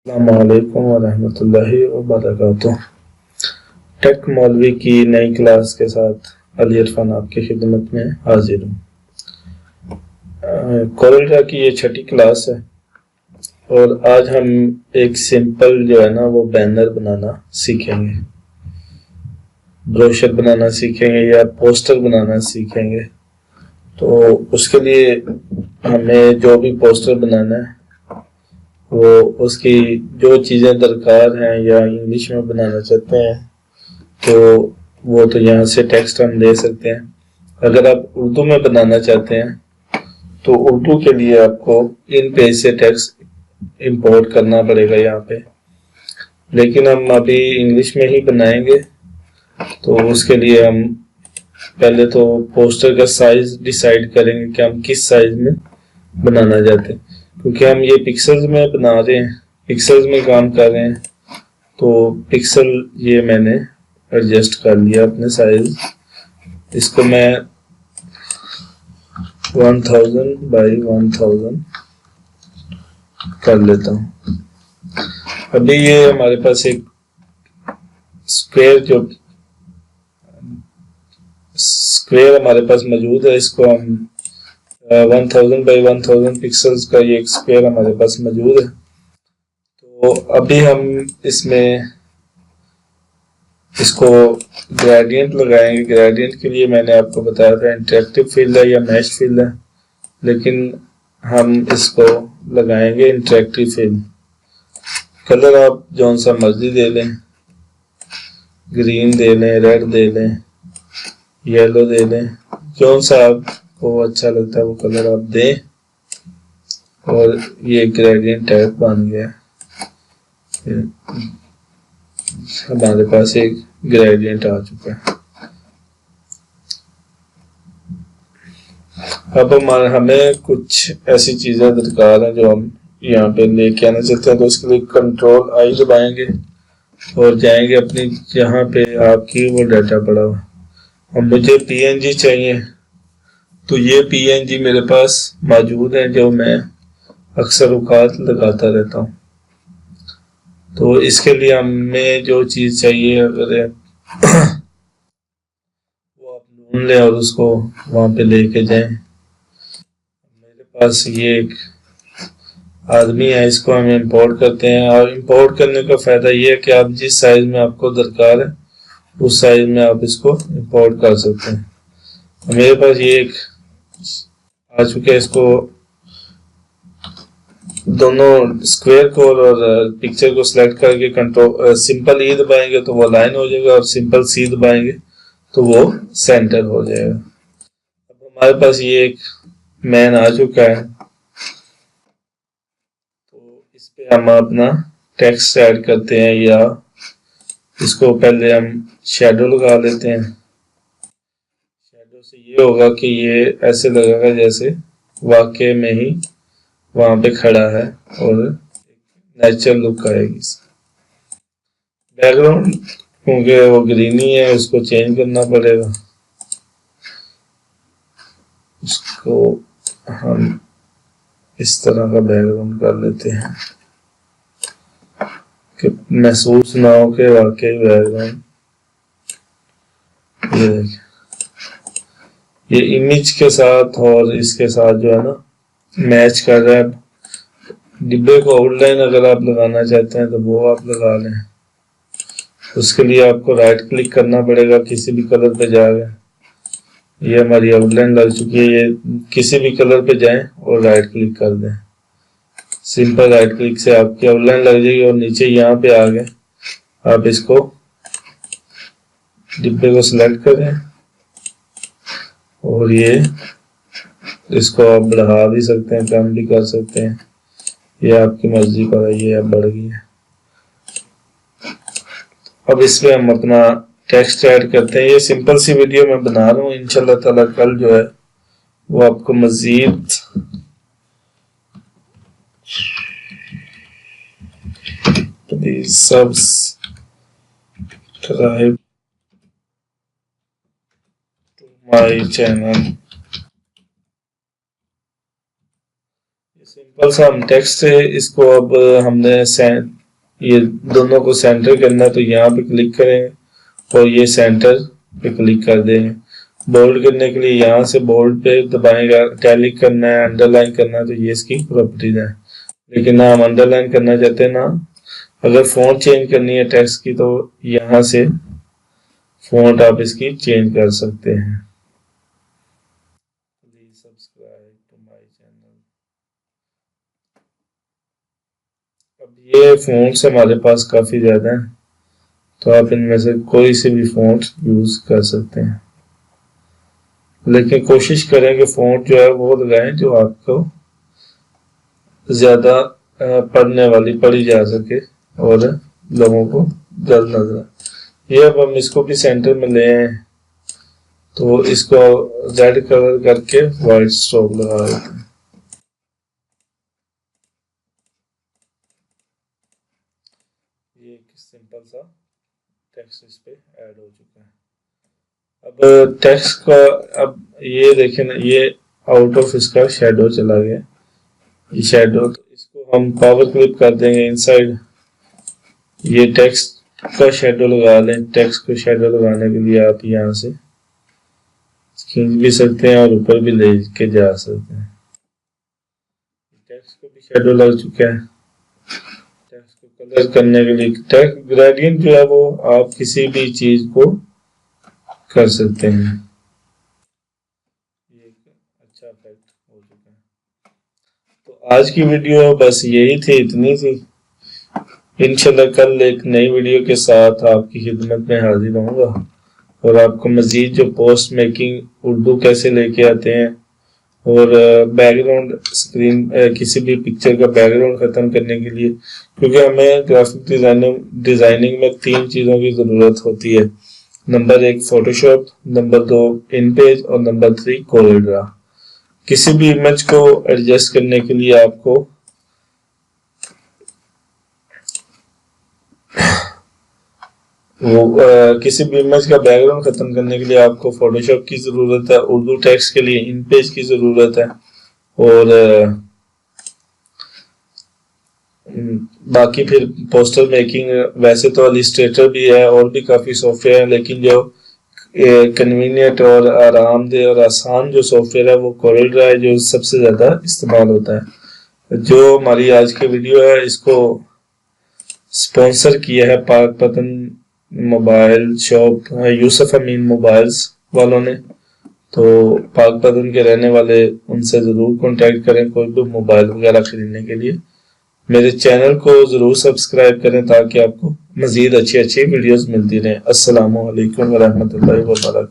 अस्सलामुअलैकुम वरहमतुल्लाहि वबरकातुह। टेक मौलवी की नई क्लास के साथ अली इरफान आपकी खिदमत में हाजिर हूँ। कोरल ड्रा की ये छठी क्लास है और आज हम एक सिंपल जो है ना वो बैनर बनाना सीखेंगे, ब्रोशर बनाना सीखेंगे या पोस्टर बनाना सीखेंगे। तो उसके लिए हमें जो भी पोस्टर बनाना है वो उसकी जो चीज़ें दरकार हैं या इंग्लिश में बनाना चाहते हैं तो वो तो यहाँ से टेक्स्ट हम ले सकते हैं। अगर आप उर्दू में बनाना चाहते हैं तो उर्दू के लिए आपको इन पेज से टेक्स्ट इंपोर्ट करना पड़ेगा यहाँ पे, लेकिन हम अभी इंग्लिश में ही बनाएंगे। तो उसके लिए हम पहले तो पोस्टर का साइज डिसाइड करेंगे कि हम किस साइज में बनाना चाहते हैं, क्योंकि हम ये पिक्सल्स में बना रहे हैं, पिक्सल्स में काम कर रहे हैं। तो पिक्सल ये मैंने एडजस्ट कर लिया अपने साइज, इसको मैं 1000 बाई 1000 कर लेता हूँ। अभी ये हमारे पास एक स्क्वायर हमारे पास मौजूद है, इसको हम 1000 बाई 1000 पिक्सल्स का ये एक स्क्वायर हमारे पास मौजूद है। तो अभी हम इसमें इसको ग्रेडियंट लगाएंगे। ग्रेडियंट के लिए मैंने आपको बताया था इंटरेक्टिव फील्ड है या मैश फील्ड है, लेकिन हम इसको लगाएंगे इंटरेक्टिव फील्ड। कलर आप जौन सा मर्जी दे लें, ग्रीन दे लें, रेड दे लें, येलो दे लें, जौन सा आपको अच्छा लगता है वो कलर आप दें। और ये ग्रेडियंट टाइप बन गया, हमारे पास एक ग्रेडियंट आ चुका है। अब हमें कुछ ऐसी चीजें दरकार हैं जो हम यहाँ पे लेके आना चाहते हैं। तो उसके लिए कंट्रोल आई दबाएंगे और जाएंगे अपनी जहाँ पे आपकी वो डाटा पड़ा हुआ। अब मुझे पीएनजी चाहिए, तो ये पीएनजी मेरे पास मौजूद है जो मैं अक्सर औकात लगाता रहता हूँ। तो इसके लिए हमें जो चीज़ चाहिए अगर वो आप ढूंढ लें और उसको वहाँ पे लेके जाएं। मेरे पास ये एक आदमी है, इसको हम इंपोर्ट करते हैं। और इंपोर्ट करने का फ़ायदा ये है कि आप जिस साइज़ में आपको दरकार है उस साइज़ में आप इसको इंपोर्ट कर सकते हैं। मेरे पास ये एक आ चुका है, इसको दोनों स्क्वायर को और पिक्चर को सिलेक्ट करके कंट्रोल सिंपल ई दबाएंगे तो वो लाइन हो जाएगा और सिंपल सी दबाएंगे तो वो सेंटर हो जाएगा। अब हमारे पास ये एक मैन आ चुका है, तो इस पे हम अपना टेक्स्ट ऐड करते हैं, या इसको पहले हम शेडो लगा लेते हैं। शेडो से ये होगा कि ये ऐसे लगेगा जैसे वाकई में ही वहां पे खड़ा है और नेचुरल लुक आएगी। बैकग्राउंड क्योंकि वो ग्रीनी है उसको चेंज करना पड़ेगा। उसको हम इस तरह का बैकग्राउंड कर लेते हैं कि महसूस ना हो कि वाकई बैकग्राउंड ये देखिए, ये इमेज के साथ और इसके साथ जो है ना मैच कर रहा है। डिब्बे को आउटलाइन अगर आप लगाना चाहते हैं तो वो आप लगा लें। उसके लिए आपको राइट क्लिक करना पड़ेगा किसी भी कलर पे जाकर। ये हमारी आउटलाइन लग चुकी है, ये किसी भी कलर पे जाएं और राइट क्लिक कर दें। सिंपल राइट क्लिक से आपकी आउटलाइन लग जाएगी और नीचे यहाँ पे आ गए आप इसको डिब्बे को सिलेक्ट करें और ये इसको आप बढ़ा भी सकते हैं, कम भी कर सकते हैं, ये आपकी मर्जी पर है। ये अब बढ़ गई है। अब इसमें हम अपना टेक्स्ट ऐड करते हैं। ये सिंपल सी वीडियो मैं बना रहा हूँ, इंशाल्लाह ताला कल जो है वो आपको मजीद please subscribe to my channel. Simple सा हम टेक्स्ट से इसको अब हमने ये दोनों को सेंटर करना है, तो यहाँ पे क्लिक करें और ये सेंटर पे क्लिक कर देंगे। बोल्ड करने के लिए यहाँ से बोल्ड पे दबाएंगे, टैलिक करना है, अंडरलाइन करना है, तो ये इसकी प्रॉपर्टीज है। लेकिन ना हम अंडरलाइन करना चाहते हैं ना, अगर फॉन्ट चेंज करनी है टेक्स्ट की, तो यहाँ से फॉन्ट आप इसकी चेंज कर सकते हैं। Please subscribe to my channel. अब ये फॉन्ट्स हमारे पास काफी ज्यादा हैं, तो आप इनमें से कोई से भी फॉन्ट यूज कर सकते हैं, लेकिन कोशिश करें कि फॉन्ट जो है वो लगाएं जो आपको ज्यादा पढ़ी जा सके और लोगों को जल्द नजर आए। ये अब हम इसको भी सेंटर में ले आए, तो इसको रेड कलर करके व्हाइट स्ट्रोक लगा देते हैं। ये एक सिंपल सा टेक्स्ट इस पे ऐड हो चुका है। अब टेक्स्ट का अब ये देखें ना, ये आउट ऑफ इसका शेडो चला गया, ये शेडो, तो इसको हम पावर क्लिप कर देंगे इनसाइड। ये टेक्स्ट का शेडो लगा लें। टेक्स्ट को शेडो लगाने के लिए आप यहाँ से खींच भी सकते हैं और ऊपर भी ले के जा सकते हैं। टेक्स्ट को भी शेडो लग चुका है। टेक्स्ट को कलर करने के लिए टेक्स्ट ग्रेडियंट जो है वो आप किसी भी चीज को कर सकते हैं। ये एक अच्छा इफेक्ट हो चुका है। तो आज की वीडियो बस यही थी, इतनी थी। इंशाल्लाह कल एक नई वीडियो के साथ आपकी खिदमत में हाजिर होऊंगा और आपको मजीद जो पोस्ट मेकिंग उर्दू कैसे लेके आते हैं और बैकग्राउंड स्क्रीन किसी भी पिक्चर का बैकग्राउंड खत्म करने के लिए, क्योंकि हमें ग्राफिक डिजाइनिंग में 3 चीजों की जरूरत होती है। नंबर 1 फोटोशॉप, नंबर 2 इनपेज और नंबर 3 कोरेड्रा। किसी भी इमेज को एडजस्ट करने के लिए आपको किसी भी इमेज का बैकग्राउंड खत्म करने के लिए आपको फोटोशॉप की जरूरत है, उर्दू टेक्स्ट के लिए इनपेज की जरूरत है, और बाकी फिर पोस्टर मेकिंग। वैसे तो इलस्ट्रेटर भी है और भी काफी सॉफ्टवेयर है, लेकिन जो कन्वीनियंट और आरामदेह और आसान जो सॉफ्टवेयर है वो कोरेड्रा है, जो सबसे ज्यादा इस्तेमाल होता है। जो हमारी आज की वीडियो है इसको स्पॉन्सर किया है पाक पतन मोबाइल शॉप, यूसुफ अमीन मोबाइल्स वालों ने। तो पाक पतन के रहने वाले उनसे जरूर कांटेक्ट करें कोई भी मोबाइल वगैरह खरीदने के लिए। मेरे चैनल को जरूर सब्सक्राइब करें ताकि आपको मजीद अच्छी अच्छी वीडियोस मिलती रहें। अस्सलामु अलैकुम व रहमतुल्लाहि व बरकातहू।